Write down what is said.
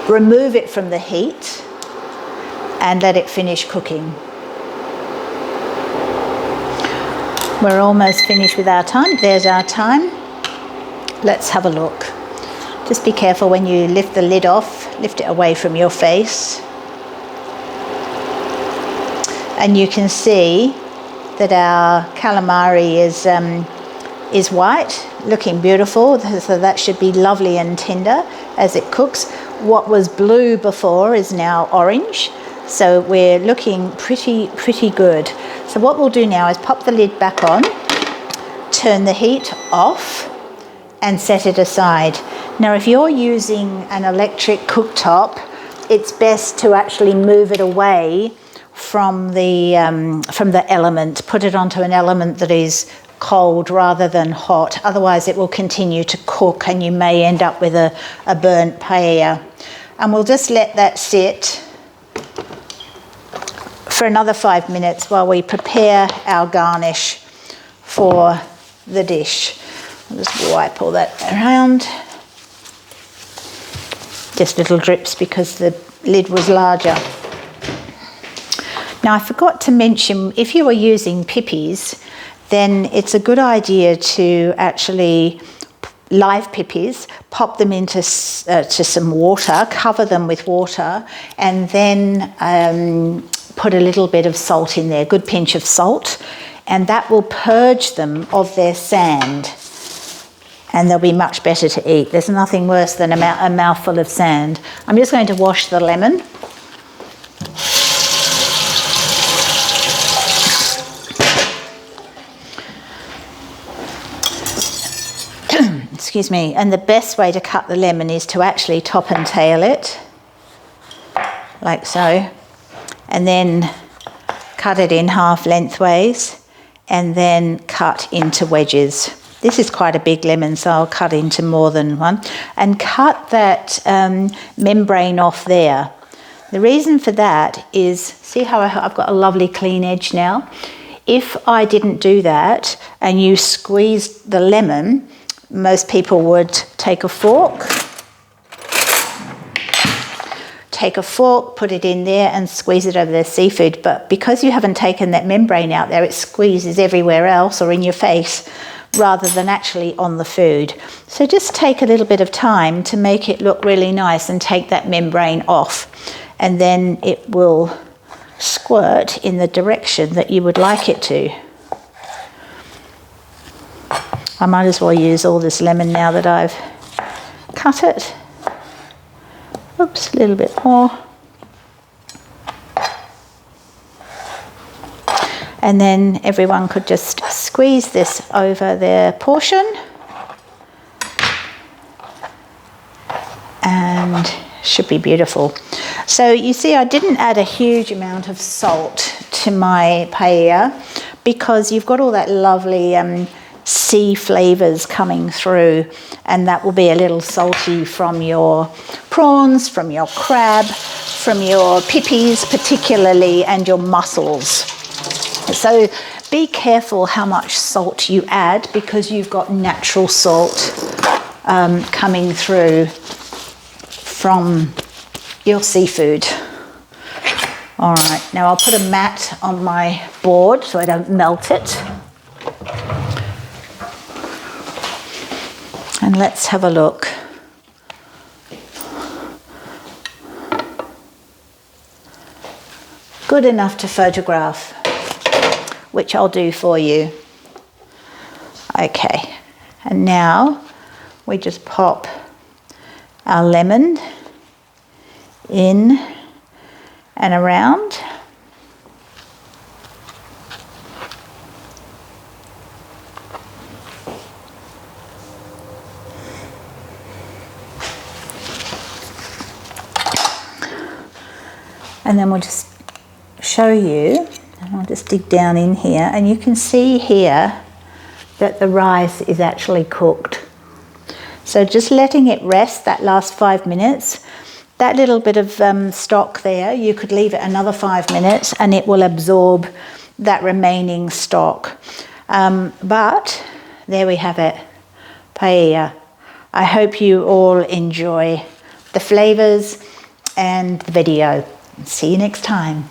remove it from the heat and let it finish cooking. We're almost finished with our time. There's our time. Let's have a look. Just be careful when you lift the lid off, lift it away from your face. And you can see that our calamari is white, looking beautiful, so that should be lovely and tender as it cooks. What was blue before is now orange, so we're looking pretty good. So what we'll do now is pop the lid back on, turn the heat off, and set it aside. Now, if you're using an electric cooktop, it's best to actually move it away from the element, put it onto an element that is cold rather than hot. Otherwise it will continue to cook and you may end up with a burnt paella. And we'll just let that sit for another 5 minutes while we prepare our garnish for the dish. I'll just wipe all that around. Just little drips because the lid was larger. Now, I forgot to mention, if you are using pippies, then it's a good idea to actually, live pippies, pop them into to some water, cover them with water, and then put a little bit of salt in there, a good pinch of salt, and that will purge them of their sand. And they'll be much better to eat. There's nothing worse than a mouthful of sand. I'm just going to wash the lemon. Excuse me. And the best way to cut the lemon is to actually top and tail it, like so, and then cut it in half lengthways, and then cut into wedges. This is quite a big lemon, so I'll cut into more than one. And cut that membrane off there. The reason for that is, see how I've got a lovely clean edge now? If I didn't do that and you squeezed the lemon, most people would take a fork, put it in there and squeeze it over their seafood. But because you haven't taken that membrane out there, it squeezes everywhere else or in your face rather than actually on the food. So just take a little bit of time to make it look really nice and take that membrane off, and then it will squirt in the direction that you would like it to. I might as well use all this lemon now that I've cut it. Oops, a little bit more. And then everyone could just squeeze this over their portion. And should be beautiful. So you see, I didn't add a huge amount of salt to my paella because you've got all that lovely sea flavours coming through, and that will be a little salty from your prawns, from your crab, from your pippies particularly, and your mussels. So be careful how much salt you add because you've got natural salt coming through from your seafood. All right, now I'll put a mat on my board so I don't melt it. And let's have a look. Good enough to photograph, which I'll do for you. Okay, and now we just pop our lemon in and around. And then we'll just show you, and I'll just dig down in here, and you can see here that the rice is actually cooked. So just letting it rest that last 5 minutes, that little bit of stock there, you could leave it another 5 minutes and it will absorb that remaining stock. But there we have it, paella. I hope you all enjoy the flavours and the video. See you next time.